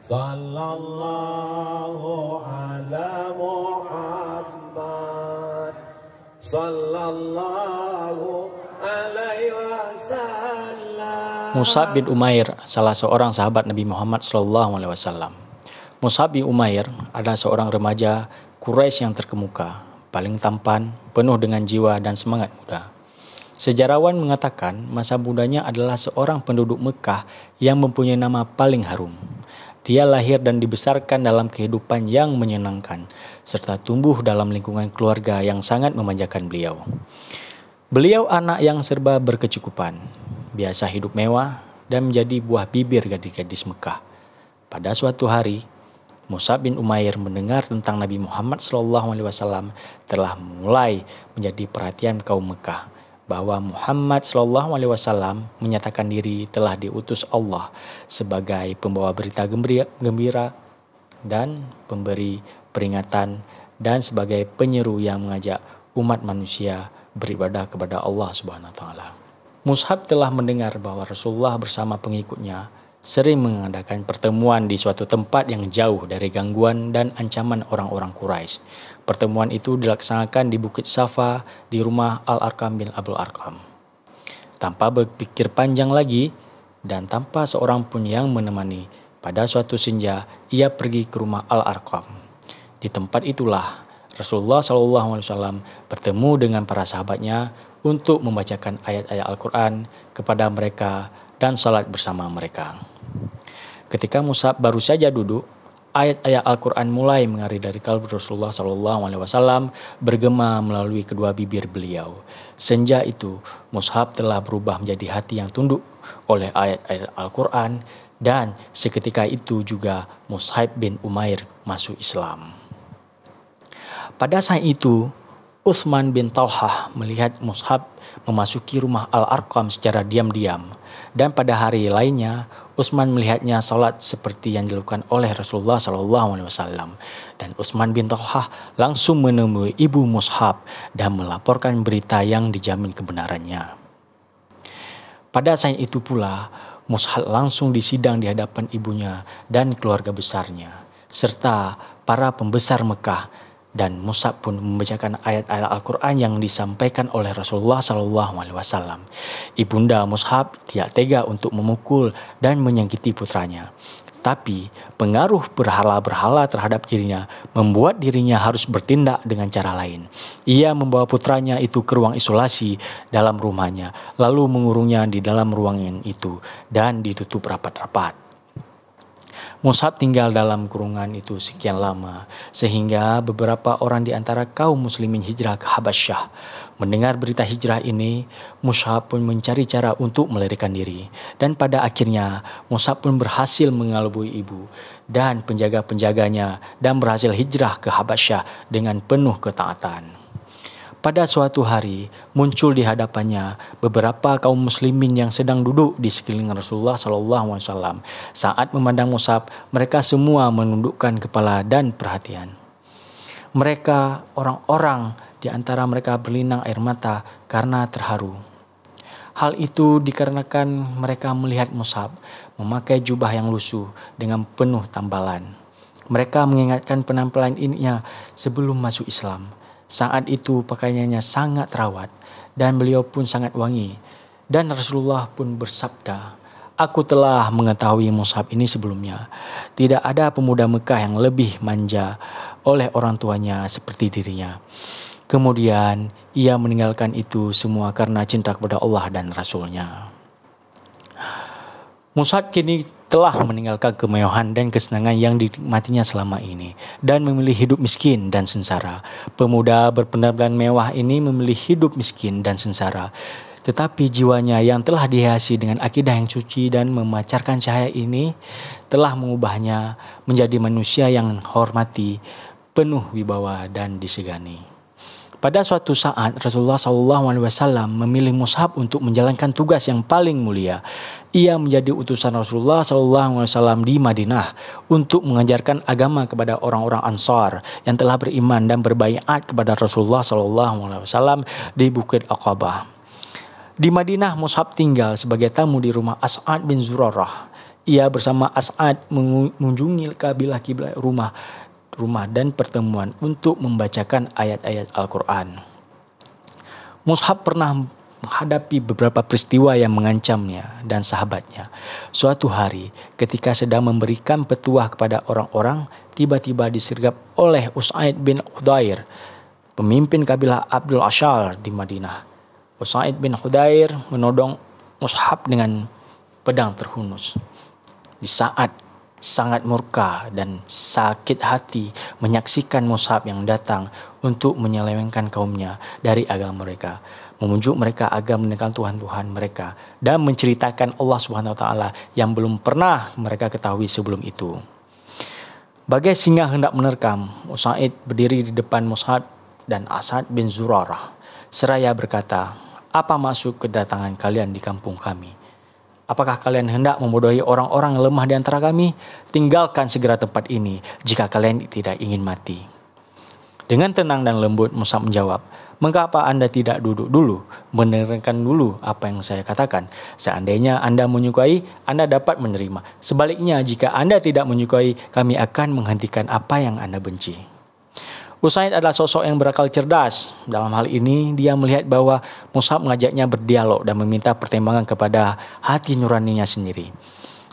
Sallallahu ala Muhammad Sallallahu alaihi wasallam. Mus'ab bin Umair, salah seorang sahabat Nabi Muhammad SAW. Mus'ab bin Umair adalah seorang remaja Quraisy yang terkemuka, paling tampan, penuh dengan jiwa dan semangat muda. Sejarawan mengatakan masa mudanya adalah seorang penduduk Mekah yang mempunyai nama paling harum. Dia lahir dan dibesarkan dalam kehidupan yang menyenangkan, serta tumbuh dalam lingkungan keluarga yang sangat memanjakan beliau. Beliau anak yang serba berkecukupan, biasa hidup mewah, dan menjadi buah bibir gadis-gadis Mekah. Pada suatu hari, Mus'ab bin Umair mendengar tentang Nabi Muhammad SAW telah mulai menjadi perhatian kaum Mekah, bahwa Muhammad SAW menyatakan diri telah diutus Allah sebagai pembawa berita gembira dan pemberi peringatan dan sebagai penyeru yang mengajak umat manusia beribadah kepada Allah Subhanahu wa taala. Mus'ab telah mendengar bahwa Rasulullah bersama pengikutnya sering mengadakan pertemuan di suatu tempat yang jauh dari gangguan dan ancaman orang-orang Quraisy. Pertemuan itu dilaksanakan di Bukit Safa di rumah Al-Arqam bin Abdul Arqam. Tanpa berpikir panjang lagi dan tanpa seorang pun yang menemani, pada suatu senja ia pergi ke rumah Al-Arqam. Di tempat itulah Rasulullah SAW bertemu dengan para sahabatnya untuk membacakan ayat-ayat Al-Quran kepada mereka dan salat bersama mereka. Ketika Mus'ab baru saja duduk, ayat-ayat Al-Quran mulai mengalir dari kalbu Rasulullah SAW bergema melalui kedua bibir beliau. Senja itu, Mus'ab telah berubah menjadi hati yang tunduk oleh ayat-ayat Al-Quran, dan seketika itu juga Mus'ab bin Umair masuk Islam. Pada saat itu, Utsman bin Talhah melihat Mus'ab memasuki rumah Al-Arqam secara diam-diam, dan pada hari lainnya Utsman melihatnya salat seperti yang dilakukan oleh Rasulullah SAW, dan Utsman bin Talhah langsung menemui ibu Mus'ab dan melaporkan berita yang dijamin kebenarannya. Pada saat itu pula Mus'ab langsung disidang di hadapan ibunya dan keluarga besarnya serta para pembesar Mekah, dan Mus'ab pun membacakan ayat-ayat Al-Quran yang disampaikan oleh Rasulullah SAW. Ibunda Mus'ab tidak tega untuk memukul dan menyakiti putranya. Tapi pengaruh berhala-berhala terhadap dirinya membuat dirinya harus bertindak dengan cara lain. Ia membawa putranya itu ke ruang isolasi dalam rumahnya, lalu mengurungnya di dalam ruangan itu dan ditutup rapat-rapat. Mus'ab tinggal dalam kurungan itu sekian lama, sehingga beberapa orang di antara kaum muslimin hijrah ke Habasyah. Mendengar berita hijrah ini, Mus'ab pun mencari cara untuk melarikan diri. Dan pada akhirnya, Mus'ab pun berhasil mengelabui ibu dan penjaga-penjaganya dan berhasil hijrah ke Habasyah dengan penuh ketaatan. Pada suatu hari, muncul di hadapannya beberapa kaum muslimin yang sedang duduk di sekeliling Rasulullah SAW. Saat memandang Mus'ab, mereka semua menundukkan kepala dan perhatian. Mereka, orang-orang di antara mereka berlinang air mata karena terharu. Hal itu dikarenakan mereka melihat Mus'ab memakai jubah yang lusuh dengan penuh tambalan. Mereka mengingatkan penampilan ininya sebelum masuk Islam. Saat itu pakaiannya sangat terawat dan beliau pun sangat wangi. Dan Rasulullah pun bersabda, "Aku telah mengetahui Mus'ab ini sebelumnya. Tidak ada pemuda Mekah yang lebih manja oleh orang tuanya seperti dirinya." Kemudian ia meninggalkan itu semua karena cinta kepada Allah dan Rasulnya. Mus'ab kini telah meninggalkan kemewahan dan kesenangan yang dinikmatinya selama ini dan memilih hidup miskin dan sengsara. Pemuda berpenampilan mewah ini memilih hidup miskin dan sengsara. Tetapi jiwanya yang telah dihiasi dengan akidah yang suci dan memancarkan cahaya ini telah mengubahnya menjadi manusia yang hormati, penuh wibawa dan disegani. Pada suatu saat Rasulullah SAW memilih Mus'ab untuk menjalankan tugas yang paling mulia. Ia menjadi utusan Rasulullah SAW di Madinah untuk mengajarkan agama kepada orang-orang Ansar yang telah beriman dan berbaiat kepada Rasulullah SAW di Bukit Aqabah. Di Madinah, Mus'ab tinggal sebagai tamu di rumah As'ad bin Zurarah ia bersama As'ad mengunjungi kabilah-kabilah rumah dan pertemuan untuk membacakan ayat-ayat Al-Quran. Mus'ab pernah menghadapi beberapa peristiwa yang mengancamnya dan sahabatnya. Suatu hari, ketika sedang memberikan petuah kepada orang-orang, tiba-tiba disergap oleh Usaid bin Khudair, pemimpin kabilah Abdul Ashar di Madinah. Usaid bin Khudair menodong Mus'ab dengan pedang terhunus. Di saat sangat murka dan sakit hati menyaksikan Mus'ab yang datang untuk menyelewengkan kaumnya dari agama mereka, memujuk mereka agar meninggalkan Tuhan-Tuhan mereka dan menceritakan Allah Subhanahu wa taala yang belum pernah mereka ketahui sebelum itu. Bagai singa hendak menerkam, Usaid berdiri di depan Mus'ab dan Asad bin Zurarah seraya berkata, "Apa maksud kedatangan kalian di kampung kami? Apakah kalian hendak membodohi orang-orang yang lemah di antara kami? Tinggalkan segera tempat ini jika kalian tidak ingin mati." Dengan tenang dan lembut Mus'ab menjawab, "Mengapa Anda tidak duduk dulu, mendengarkan dulu apa yang saya katakan? Seandainya Anda menyukai, Anda dapat menerima. Sebaliknya, jika Anda tidak menyukai, kami akan menghentikan apa yang Anda benci." Usaid adalah sosok yang berakal cerdas. Dalam hal ini, dia melihat bahwa Mus'ab mengajaknya berdialog dan meminta pertimbangan kepada hati nuraninya sendiri.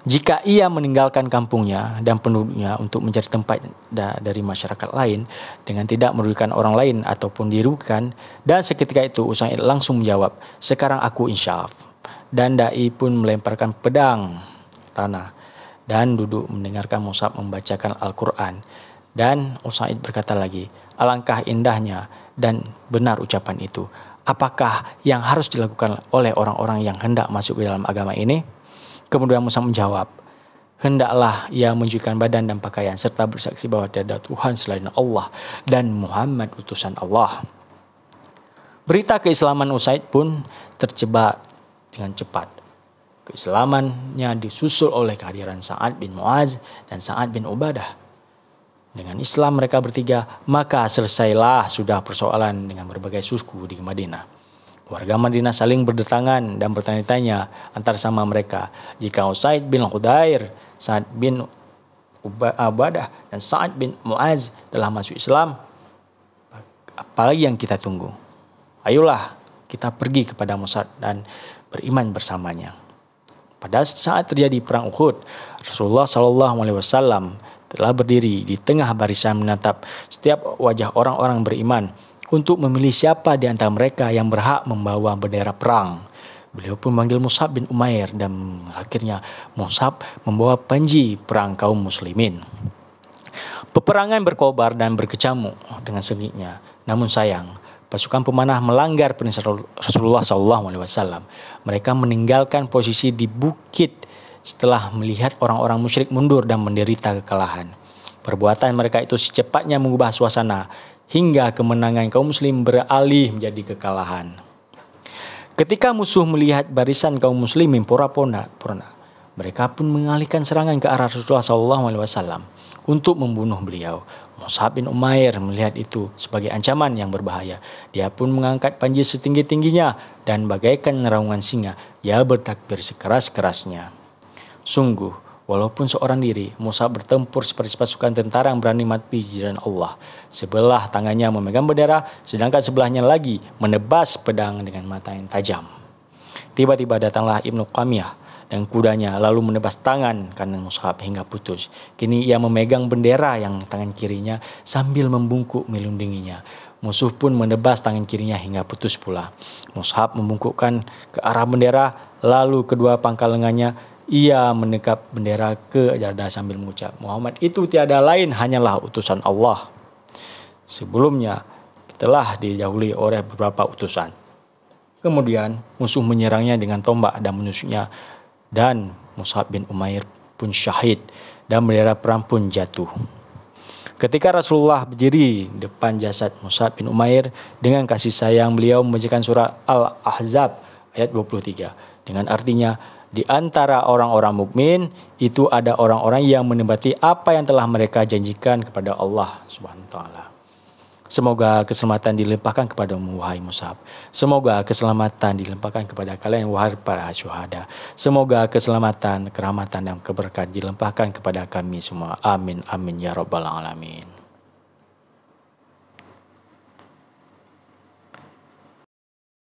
Jika ia meninggalkan kampungnya dan penduduknya untuk mencari tempat dari masyarakat lain dengan tidak merugikan orang lain ataupun dirugikan, dan seketika itu Usaid langsung menjawab, "Sekarang aku insyaf." Dan dai pun melemparkan pedang ke tanah dan duduk mendengarkan Mus'ab membacakan Al-Quran. Dan Usaid berkata lagi, "Alangkah indahnya dan benar ucapan itu. Apakah yang harus dilakukan oleh orang-orang yang hendak masuk ke dalam agama ini?" Kemudian Mus'ab menjawab, "Hendaklah ia menunjukkan badan dan pakaian serta bersaksi bahwa tiada Tuhan selain Allah dan Muhammad utusan Allah." Berita keislaman Usaid pun tercebar dengan cepat. Keislamannya disusul oleh kehadiran Sa'ad bin Mu'az dan Sa'ad bin Ubadah. Dengan Islam mereka bertiga, maka selesailah sudah persoalan dengan berbagai suku di Madinah. Warga Madinah saling berdatangan dan bertanya-tanya antar sama mereka, jika Usaid bin Khudair, Sa'ad bin Ubadah, dan Sa'ad bin Mu'az telah masuk Islam, apalagi yang kita tunggu? Ayolah kita pergi kepada Mus'ab dan beriman bersamanya. Pada saat terjadi perang Uhud, Rasulullah SAW telah berdiri di tengah barisan menatap setiap wajah orang-orang beriman untuk memilih siapa di antara mereka yang berhak membawa bendera perang. Beliau pun memanggil Mus'ab bin Umair dan akhirnya Mus'ab membawa panji perang kaum muslimin. Peperangan berkobar dan berkecamuk dengan sengitnya. Namun sayang, pasukan pemanah melanggar perintah Rasulullah SAW. Mereka meninggalkan posisi di bukit setelah melihat orang-orang musyrik mundur dan menderita kekalahan. Perbuatan mereka itu secepatnya mengubah suasana hingga kemenangan kaum muslim beralih menjadi kekalahan. Ketika musuh melihat barisan kaum muslimin porak-poranda, mereka pun mengalihkan serangan ke arah Rasulullah SAW untuk membunuh beliau. Mus'ab bin Umair melihat itu sebagai ancaman yang berbahaya. Dia pun mengangkat panji setinggi-tingginya dan bagaikan neraungan singa, ia bertakbir sekeras-kerasnya. Sungguh, walaupun seorang diri, Mus'ab bertempur seperti pasukan tentara yang berani mati di jalan Allah. Sebelah tangannya memegang bendera, sedangkan sebelahnya lagi menebas pedang dengan mata yang tajam. Tiba-tiba datanglah Ibnu Qamiyah dan kudanya lalu menebas tangan kanan Mus'ab hingga putus. Kini ia memegang bendera yang tangan kirinya sambil membungkuk melindunginya. Musuh pun menebas tangan kirinya hingga putus pula. Mus'ab membungkukkan ke arah bendera, lalu kedua pangkal lengannya ia menekap bendera ke dada sambil mengucap, "Muhammad itu tiada lain hanyalah utusan Allah. Sebelumnya telah didahului oleh beberapa utusan." Kemudian musuh menyerangnya dengan tombak dan menusuknya, dan Mus'ab bin Umair pun syahid dan bendera perang pun jatuh. Ketika Rasulullah berdiri depan jasad Mus'ab bin Umair, dengan kasih sayang beliau membacakan surah Al-Ahzab ayat 23 dengan artinya, "Di antara orang-orang mukmin itu ada orang-orang yang menepati apa yang telah mereka janjikan kepada Allah Subhanahu wa taala." Semoga keselamatan dilimpahkan kepadamu, wahai Mus'ab. Semoga keselamatan dilimpahkan kepada kalian, wahai para syuhada. Semoga keselamatan, kerahmatan, dan keberkahan dilimpahkan kepada kami semua. Amin, amin, ya rabbal alamin.